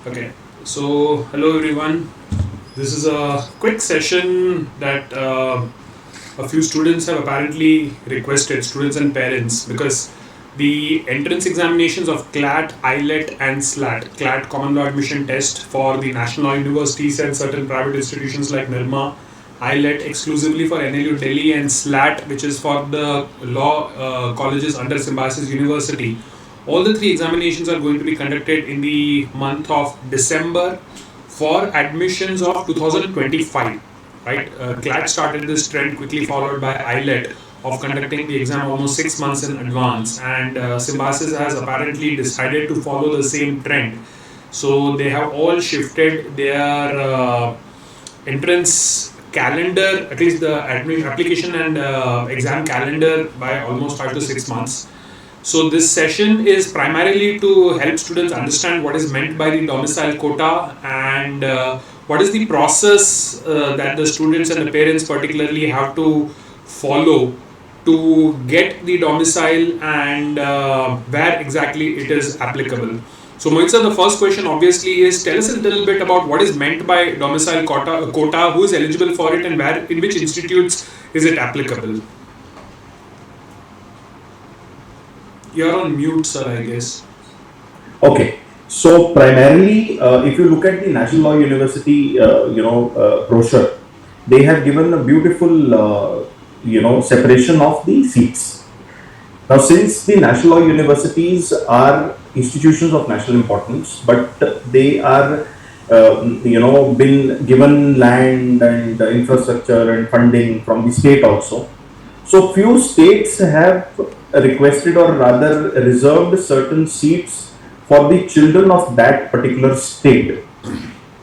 Okay, so hello everyone. This is a quick session that a few students have apparently requested, students and parents, because the entrance examinations of CLAT, ILET, and SLAT, CLAT Common Law Admission Test for the national law universities and certain private institutions like NIRMA, ILET exclusively for NLU Delhi, and SLAT, which is for the law colleges under Symbiosis University. All the three examinations are going to be conducted in the month of December for admissions of 2025. Right, CLAT started this trend, quickly followed by ILET of conducting the exam almost 6 months in advance, and Symbiosis has apparently decided to follow the same trend. So they have all shifted their entrance calendar, at least the application and exam calendar, by almost 5 to 6 months. So this session is primarily to help students understand what is meant by the domicile quota and what is the process that the students and the parents particularly have to follow to get the domicile and where exactly it is applicable. So Mohit sir, the first question obviously is, tell us a little bit about what is meant by domicile quota, who is eligible for it, and where, in which institutes is it applicable? You're on mute, sir, I guess. Okay, so primarily, if you look at the National Law University, brochure, they have given a beautiful, separation of the seats. Now, since the National Law Universities are institutions of national importance, but they are, been given land and infrastructure and funding from the state also. So few states have requested or rather reserved certain seats for the children of that particular state.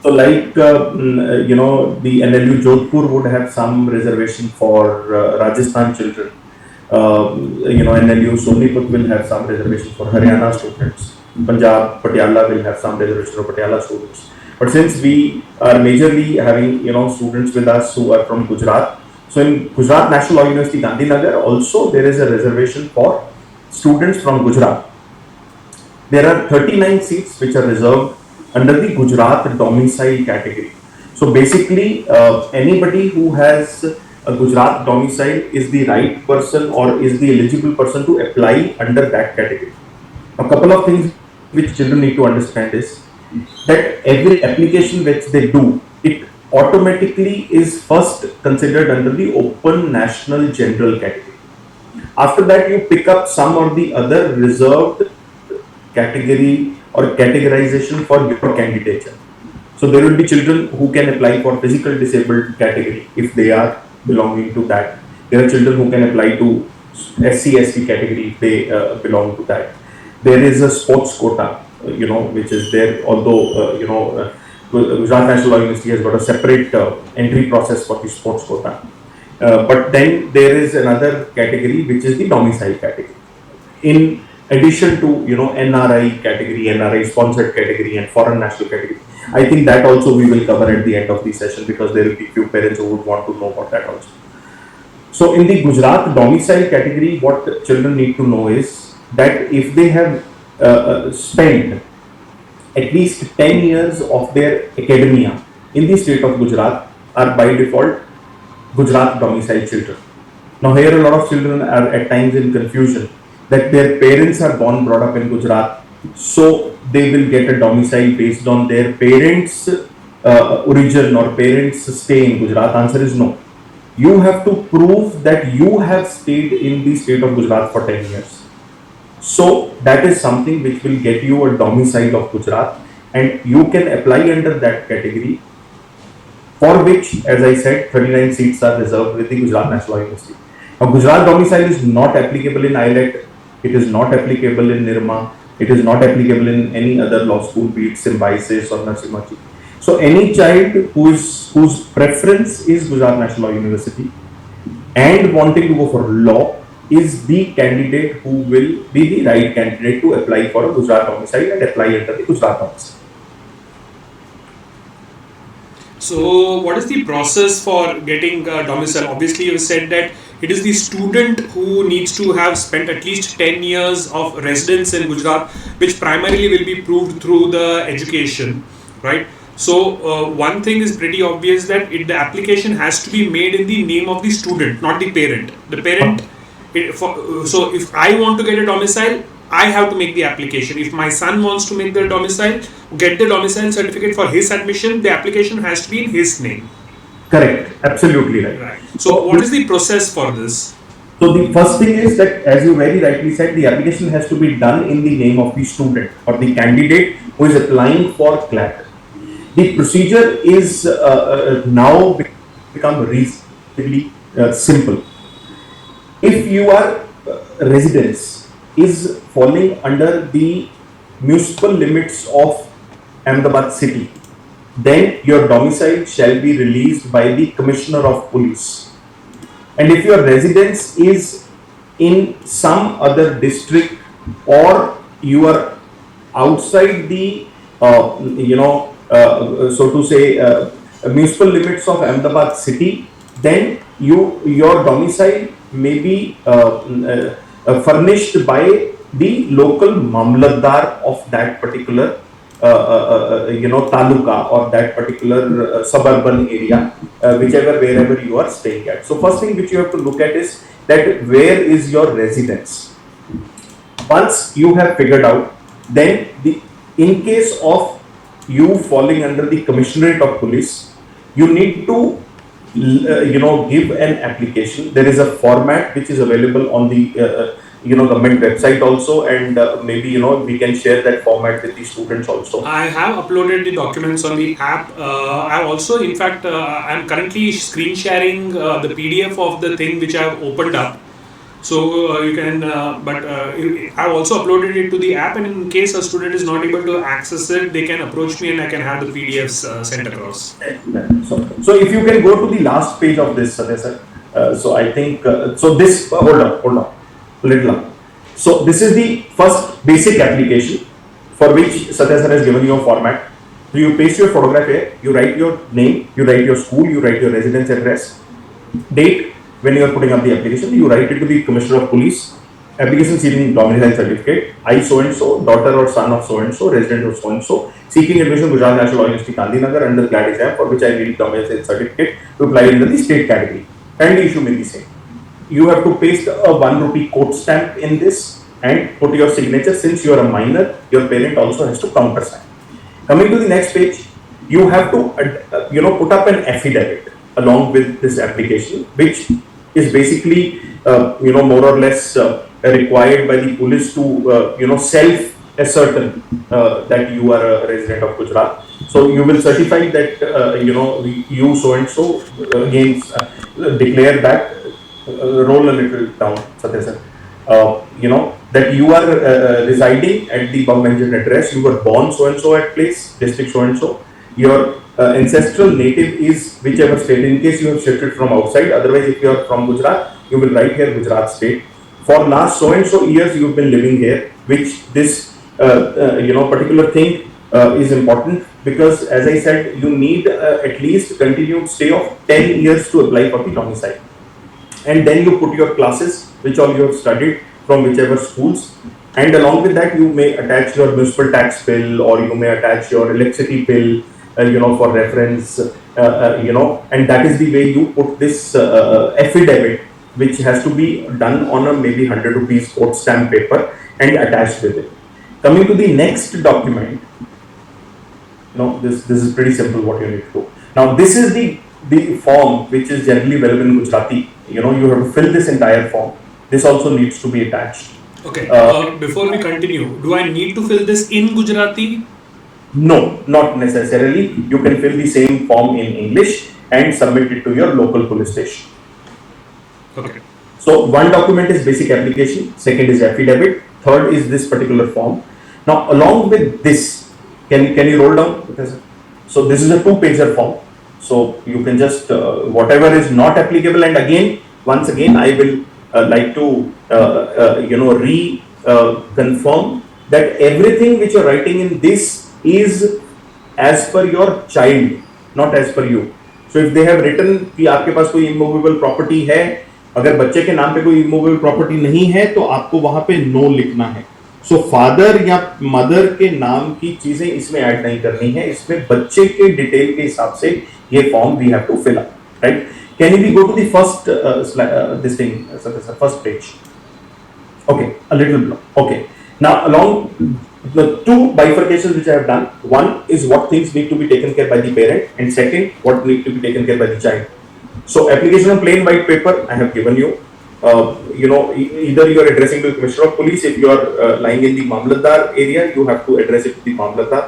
So like, the NLU Jodhpur would have some reservation for Rajasthan children. NLU Soniput will have some reservation for Haryana students. Punjab, Patiala will have some reservation for Patiala students. But since we are majorly having, students with us who are from Gujarat, so in Gujarat National Law University Gandhinagar also there is a reservation for students from Gujarat. There are 39 seats which are reserved under the Gujarat domicile category. So basically, anybody who has a Gujarat domicile is the right person or is the eligible person to apply under that category. A couple of things which children need to understand is that every application which they do, it automatically is first considered under the open national general category. After that, you pick up some or the other reserved category or categorization for your candidature. So there will be children who can apply for physical disabled category if they are belonging to that. There are children who can apply to SC/ST category if they belong to that. There is a sports quota, which is there, although, Gujarat National Law University has got a separate entry process for the sports quota. But then there is another category which is the domicile category. In addition to, NRI category, NRI sponsored category and foreign national category. I think that also we will cover at the end of the session because there will be few parents who would want to know about that also. So in the Gujarat domicile category, what children need to know is that if they have spent at least 10 years of their academia in the state of Gujarat, are by default Gujarat domicile children. Now here a lot of children are at times in confusion that their parents are born brought up in Gujarat, so they will get a domicile based on their parents' origin or parents' stay in Gujarat. Answer is no. You have to prove that you have stayed in the state of Gujarat for 10 years. So that is something which will get you a domicile of Gujarat, and you can apply under that category, for which, as I said, 39 seats are reserved with the Gujarat National Law University. Now, Gujarat domicile is not applicable in ILET, it is not applicable in NIRMA, it is not applicable in any other law school, be it Symbiosis or Narsimhaji. So any child whose preference is Gujarat National Law University and wanting to go for law is the candidate who will be the right candidate to apply for a Gujarat domicile and apply under the Gujarat domicile. So what is the process for getting domicile? Obviously, you said that it is the student who needs to have spent at least 10 years of residence in Gujarat, which primarily will be proved through the education. right? So one thing is pretty obvious that the application has to be made in the name of the student, not the parent. The parent, so if I want to get a domicile, I have to make the application. If my son wants to make the domicile, get the domicile certificate for his admission, the application has to be in his name. Correct. Absolutely right. Right. So what is the process for this? So the first thing is that, as you very rightly said, the application has to be done in the name of the student or the candidate who is applying for CLAT. The procedure is now become reasonably simple. If your residence is falling under the municipal limits of Ahmedabad city, then your domicile shall be released by the Commissioner of Police. And if your residence is in some other district or you are outside the, so to say, municipal limits of Ahmedabad city, then your domicile may be furnished by the local mamlatdar of that particular taluka or that particular suburban area, wherever you are staying at. So first thing which you have to look at is that where is your residence. Once you have figured out, then in case of you falling under the Commissionerate of Police, you need to give an application. There is a format which is available on the government website also, and maybe we can share that format with the students also. I have uploaded the documents on the app. I also, in fact, I'm currently screen sharing the PDF of the thing which I have opened up. So you can, but I've also uploaded it to the app, and in case a student is not able to access it, they can approach me and I can have the PDFs sent across. So if you can go to the last page of this, Sathya sir. So I think, so this, hold on, little up. So this is the first basic application for which Sathya sir has given you a format. So you paste your photograph here, you write your name, you write your school, you write your residence address, date. When you are putting up the application, you write it to the Commissioner of Police. Application seeking domicile certificate. I so and so, daughter or son of so and so, resident of so and so, seeking admission Gujarat National Law University Gandhinagar under CLAT exam for which I need domicile certificate to apply under the state category. And issue may be same. You have to paste a 1 rupee quote stamp in this and put your signature. Since you are a minor, your parent also has to countersign. Coming to the next page, you have to put up an affidavit along with this application, which is basically more or less required by the police to self-ascertain that you are a resident of Gujarat. So you will certify that you so and so again declare that. Roll a little down, Sathya sir. That you are residing at the above mentioned address. You were born so and so at place, district so and so. Your ancestral native is whichever state, in case you have shifted from outside. Otherwise, if you are from Gujarat, you will write here Gujarat state. For last so and so years you have been living here, which this particular thing is important, because as I said, you need at least continued stay of 10 years to apply for the domicile. And then you put your classes, which all you have studied from whichever schools, and along with that you may attach your municipal tax bill, or you may attach your electricity bill, for reference, and that is the way you put this affidavit, which has to be done on a maybe 100 rupees quote stamp paper and attached with it. Coming to the next document, this is pretty simple what you need to do. Now this is the form which is generally available in Gujarati. You have to fill this entire form. This also needs to be attached. Okay. Before we continue, do I need to fill this in Gujarati? No, not necessarily. You can fill the same form in English and submit it to your local police station. Okay. So one document is basic application, second is affidavit, third is this particular form. Now along with this, can you roll down? So this is a 2-pager form. So you can just whatever is not applicable, and once again I will like to confirm that everything which you are writing in this is as per your child, not as per you. So if they have written कि आपके पास कोई immovable property है, अगर बच्चे के नाम पे कोई immovable property नहीं है, तो आपको वहां पे no लिखना है. सो फादर या मदर के नाम की चीजें इसमें ऐड नहीं करनी है, इसमें बच्चे के डिटेल के हिसाब से ये form we have to fill up, right? Can we go to the first this thing, first page? Okay, a little block. Okay. Now, along the two bifurcations which I have done, one is what things need to be taken care by the parent, and second, what need to be taken care by the child. So, application on plain white paper, I have given you. Either you are addressing to the Commissioner of Police. If you are lying in the Mamlatdar area, you have to address it to the Mamlatdar.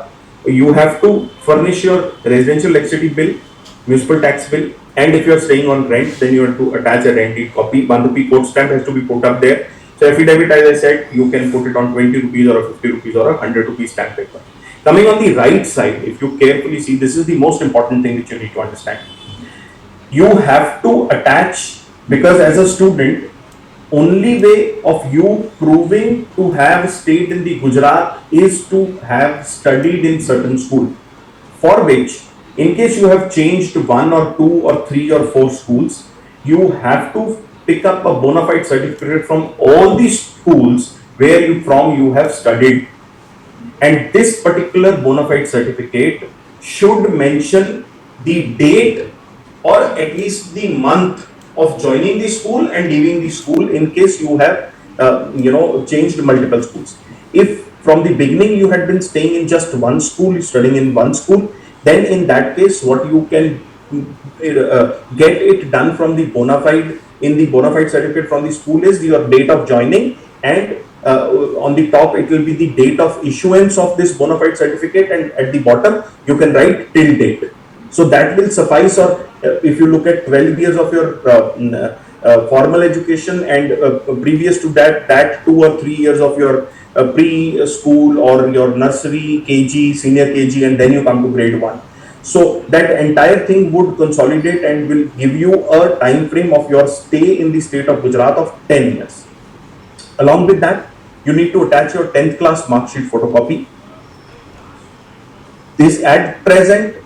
You have to furnish your residential electricity bill, municipal tax bill, and if you are staying on rent, then you have to attach a rent deed copy. 1 rupee code stamp has to be put up there. So affidavit, as I said, you can put it on 20 rupees or 50 rupees or 100 rupees stamp paper. Coming on the right side, if you carefully see, this is the most important thing which you need to understand. You have to attach, because as a student, only way of you proving to have stayed in the Gujarat is to have studied in certain school, for which, in case you have changed 1 or 2 or 3 or 4 schools, you have to pick up a bona fide certificate from all the schools where you have studied, and this particular bona fide certificate should mention the date or at least the month of joining the school and leaving the school, in case you have changed multiple schools. If from the beginning you had been staying in just one school, studying in one school, then in that case what you can get it done from the bona fide, in the bona fide certificate from the school, is your date of joining, and on the top it will be the date of issuance of this bona fide certificate, and at the bottom you can write till date. So that will suffice. Or if you look at 12 years of your formal education, and previous to that 2 or 3 years of your preschool or your nursery, KG, senior KG, and then you come to grade 1. So that entire thing would consolidate and will give you a time frame of your stay in the state of Gujarat of 10 years. Along with that, you need to attach your 10th class mark sheet photocopy. This at present,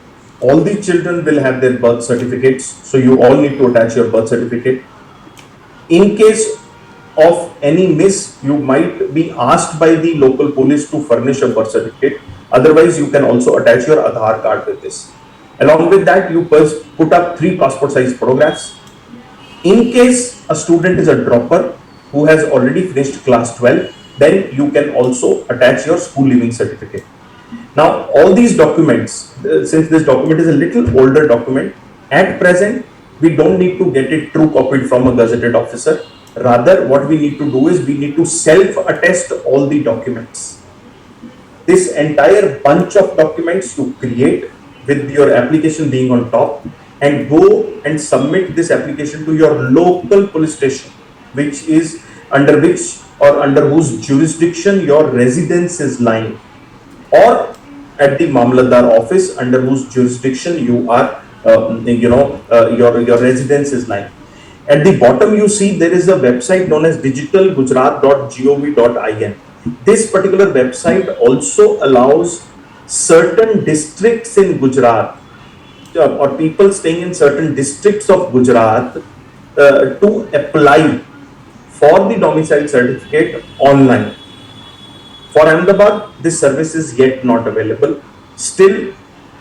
all the children will have their birth certificates, so you all need to attach your birth certificate. In case of any miss, you might be asked by the local police to furnish a birth certificate. Otherwise, you can also attach your Aadhaar card with this. Along with that, you put up 3 passport size photographs. In case a student is a dropper who has already finished class 12, then you can also attach your school leaving certificate. Now, all these documents, since this document is a little older document, at present, we don't need to get it true copied from a gazetted officer. Rather, what we need to do is we need to self-attest all the documents. This entire bunch of documents you create with your application being on top, and go and submit this application to your local police station, which is under whose jurisdiction your residence is lying, or at the Mamlatdar office under whose jurisdiction you are, your residence is lying. At the bottom, you see there is a website known as digitalgujarat.gov.in. This particular website also allows certain districts in Gujarat, or people staying in certain districts of Gujarat, to apply for the domicile certificate online. For Ahmedabad, this service is yet not available. Still,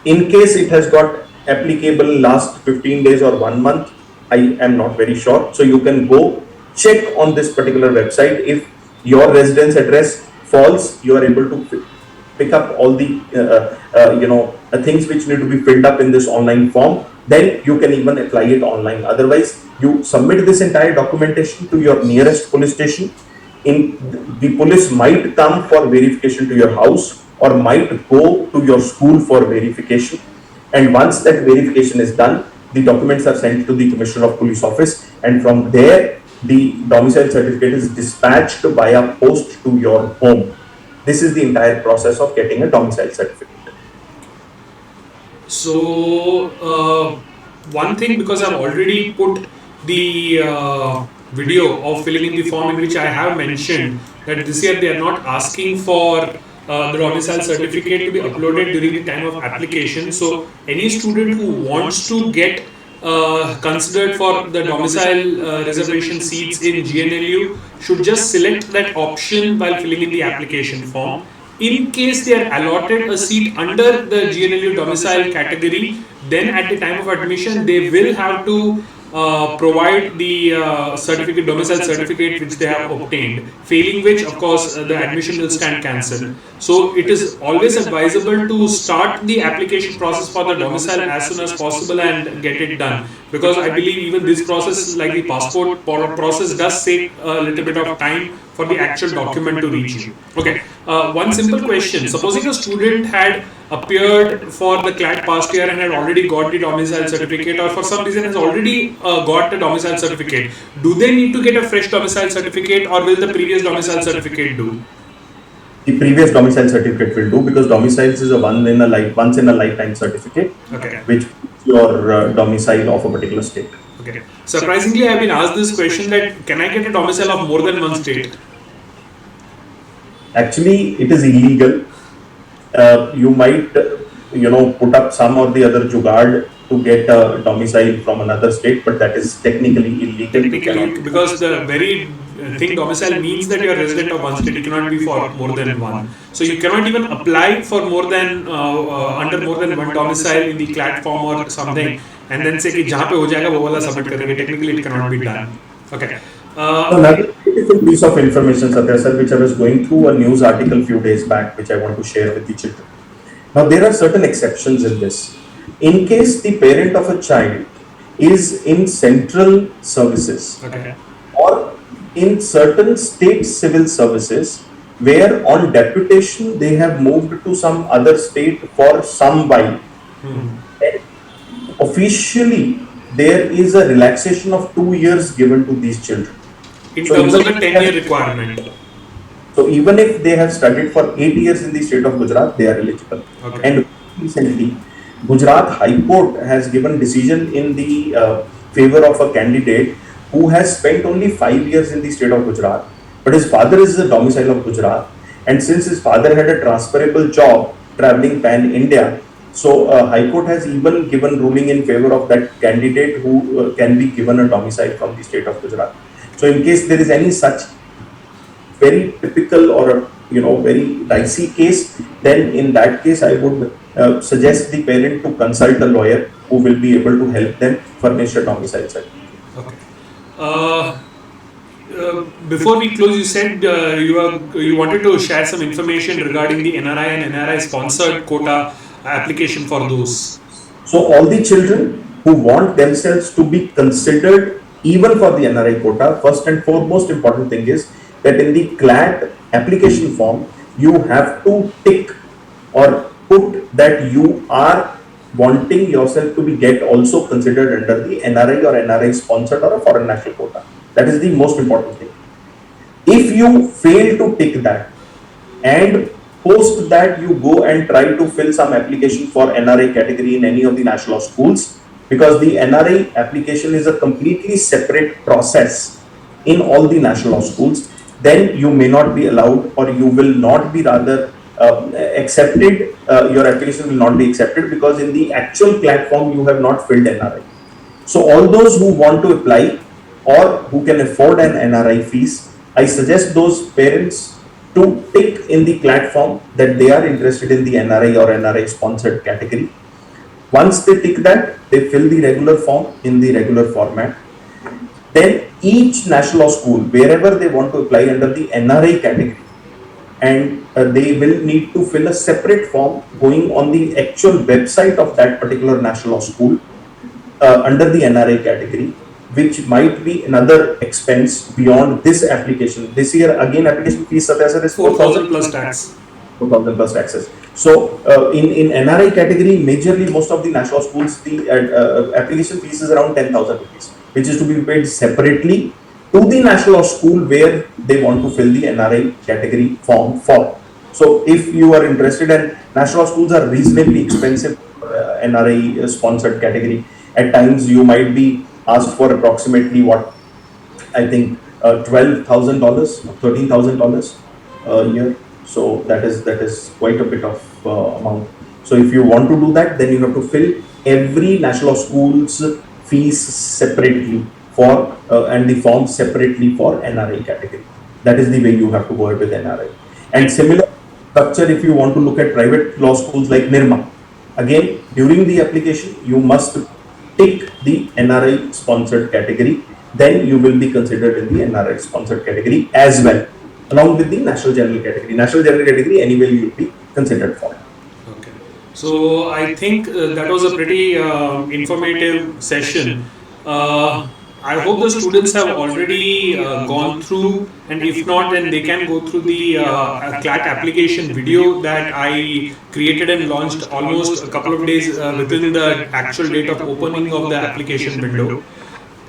in case it has got applicable last 15 days or 1 month, I am not very sure. So you can go check on this particular website. If your residence address falls, you are able to pick up all the things which need to be filled up in this online form. Then you can even apply it online. Otherwise, you submit this entire documentation to your nearest police station. The police might come for verification to your house, or might go to your school for verification. And once that verification is done, the documents are sent to the Commissioner of Police office, and from there the domicile certificate is dispatched via post to your home. This is the entire process of getting a domicile certificate. So, one thing, because I've already put the video of filling in the form, in which I have mentioned that this year they are not asking for the domicile certificate to be uploaded during the time of application. So any student who wants to get considered for the domicile reservation seats in GNLU should just select that option while filling in the application form. In case they are allotted a seat under the GNLU domicile category, then at the time of admission, they will have to provide the certificate, domicile certificate which they have obtained. Failing which, of course, the admission will stand cancelled. So it is always advisable to start the application process for the domicile as soon as possible and get it done, because I believe even this process, like the passport process, does take a little bit of time for the actual document to reach you. Okay, one simple question: supposing a student had appeared for the CLAT past year and had already got the domicile certificate, or for some reason has already got the domicile certificate, do they need to get a fresh domicile certificate, or will the previous domicile certificate do? The previous domicile certificate will do, because domiciles is a once in a lifetime certificate, Okay. which is your domicile of a particular state. Okay. Surprisingly, I've been asked this question that can I get a domicile of more than one state? Actually, it is illegal. You might, put up some or the other jugaad to get a domicile from another state, but that is technically illegal. Technically, because the very thing domicile means that you are resident of one state, it cannot be for more than one. So you cannot even apply for more than under more than one domicile in the CLAT form or something, and then say कि जहाँ पे हो जाएगा वो वाला submit करेंगे. Technically, it cannot be done. Okay. Another beautiful piece of information, Sathya sir, which I was going through a news article few days back, which I want to share with the children. Now, there are certain exceptions in this. In case the parent of a child is in central services, Okay. or in certain state civil services, where on deputation they have moved to some other state for some while, and officially there is a relaxation of 2 years given to these children. In terms of the 10-year requirement. So even if they have studied for 8 years in the state of Gujarat, they are eligible. Okay. And recently, Gujarat High Court has given decision in the favor of a candidate who has spent only 5 years in the state of Gujarat, but his father is the domicile of Gujarat, and since his father had a transferable job traveling pan India, so High Court has even given ruling in favor of that candidate who can be given a domicile from the state of Gujarat. So in case there is any such very typical or a very dicey case, then in that case I would suggest the parent to consult a lawyer who will be able to help them furnish a domicile certificate. Okay. Before we close, you said you wanted to share some information regarding the NRI and NRI sponsored quota application for those. So all the children who want themselves to be considered even for the NRI quota, first and foremost important thing is that in the CLAT application form, you have to tick or put that you are wanting yourself to be get also considered under the NRI or NRI sponsored or a foreign national quota. That is the most important thing. If you fail to tick that, and post that you go and try to fill some application for NRI category in any of the national schools, because the NRI application is a completely separate process in all the national schools, then you may not be allowed, or you will not be rather accepted, your application will not be accepted, because in the actual platform you have not filled NRI. So all those who want to apply or who can afford an NRI fees, I suggest those parents to tick in the platform that they are interested in the NRI or NRI sponsored category. Once they tick that, they fill the regular form in the regular format. Then each national school, wherever they want to apply under the NRI category, and they will need to fill a separate form going on the actual website of that particular national school under the NRI category, which might be another expense beyond this application. This year again application fees, Sathya sir, is 4,000 plus tax. 4,000 plus taxes. So in NRI category, majorly most of the national schools, the application fees is around 10,000 rupees, which is to be paid separately to the national school where they want to fill the NRI category form for. So if you are interested, and national schools are reasonably expensive NRI sponsored category, at times you might be asked for approximately what I think $12,000, $13,000 a year. So that is quite a bit of amount. So if you want to do that, then you have to fill every national school's fees separately for and the forms separately for NRI category. That is the way you have to go ahead with NRI. And similar structure, if you want to look at private law schools like Nirma, again, during the application, you must tick the NRI sponsored category. Then you will be considered in the NRI sponsored category as well, along with the national general category. National general category, anyway, you will be considered for. Okay. So I think that was a pretty informative session. I hope the students have already gone through, and if not, then they can go through the CLAT application video that I created and launched almost a couple of days within the actual date of opening of the application window.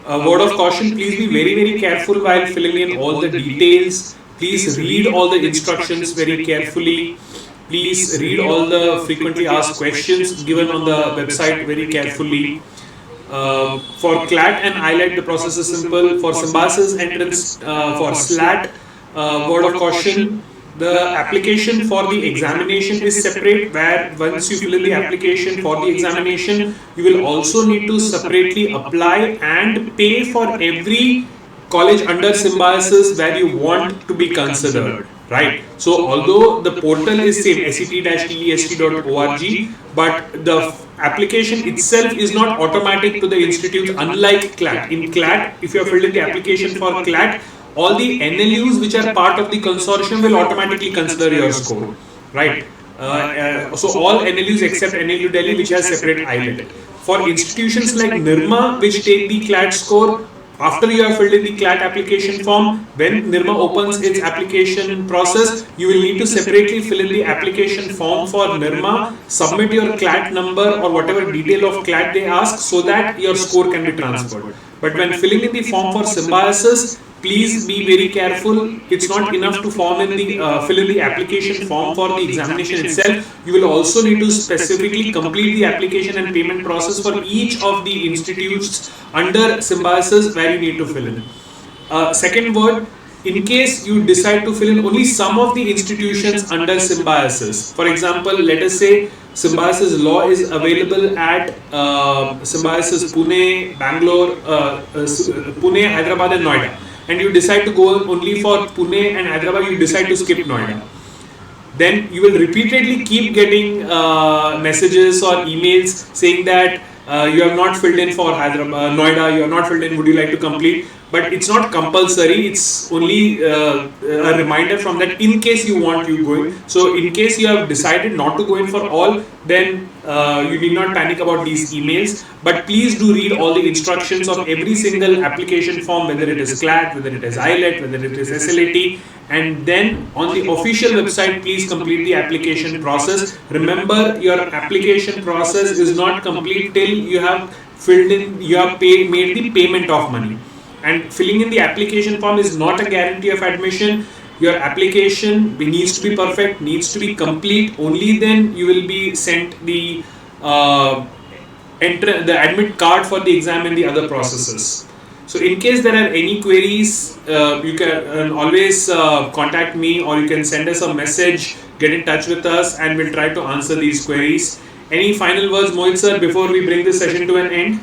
Word of caution, please be very, very careful while filling in all the details. Please read all the instructions very carefully. Please read all the frequently asked questions given on the website very carefully. For CLAT and ILAT, the process is simple. For Symbiosis entrance, for SLAT, word of caution, the application for the examination is separate, where once you fill in the application for the examination, you will also need to separately apply and pay for every college under Symbiosis where you want to be considered, right? So although the portal is same, set-teest.org, but the application itself is not automatic to the institutes, unlike CLAT. In CLAT, if you have filled in the application for CLAT, all the NLUs which are part of the consortium will automatically consider your score, right? So all NLUs except NLU Delhi, which has separate ILET. For institutions like Nirma, which take the CLAT score, after you have filled in the CLAT application form, when Nirma opens its application process, you will need to separately fill in the application form for Nirma, submit your CLAT number or whatever detail of CLAT they ask, so that your score can be transferred. But when filling in the form for Symbiosis, please be very careful. It's not enough to fill in the application form for the examination itself. You will also need to specifically complete the application and payment process for each of the institutes under Symbiosis where you need to fill in. Second word, in case you decide to fill in only some of the institutions under Symbiosis, for example, let us say Symbiosis law is available at Symbiosis Pune, Bangalore, Pune, Hyderabad and Noida, and you decide to go only for Pune and Hyderabad, you decide to skip Noida, then you will repeatedly keep getting messages or emails saying that you have not filled in for Hyderabad, Noida, you have not filled in, would you like to complete? But it's not compulsory, it's only a reminder from that in case you want you going. So in case you have decided not to go in for all, then you need not panic about these emails, but please do read all the instructions of every single application form, whether it is CLAT, whether it is ILET, whether it is SLAT, and then on the official website, please complete the application process. Remember, your application process is not complete till you have filled in, you have made the payment of money. And filling in the application form is not a guarantee of admission. Your application needs to be perfect, needs to be complete. Only then you will be sent the admit card for the exam and the other processes. So in case there are any queries, you can always contact me, or you can send us a message, get in touch with us, and we'll try to answer these queries. Any final words, Mohit sir, before we bring this session to an end?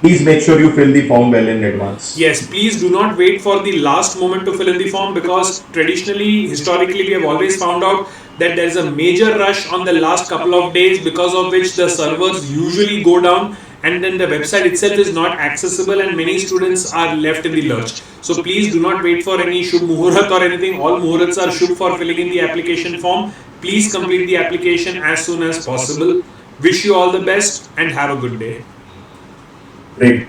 Please make sure you fill the form well in advance. Yes, please do not wait for the last moment to fill in the form, because traditionally, historically, we have always found out that there is a major rush on the last couple of days, because of which the servers usually go down and then the website itself is not accessible and many students are left in the lurch. So please do not wait for any Shubh Muhurat or anything. All Muhurats are Shubh for filling in the application form. Please complete the application as soon as possible. Wish you all the best and have a good day. Great.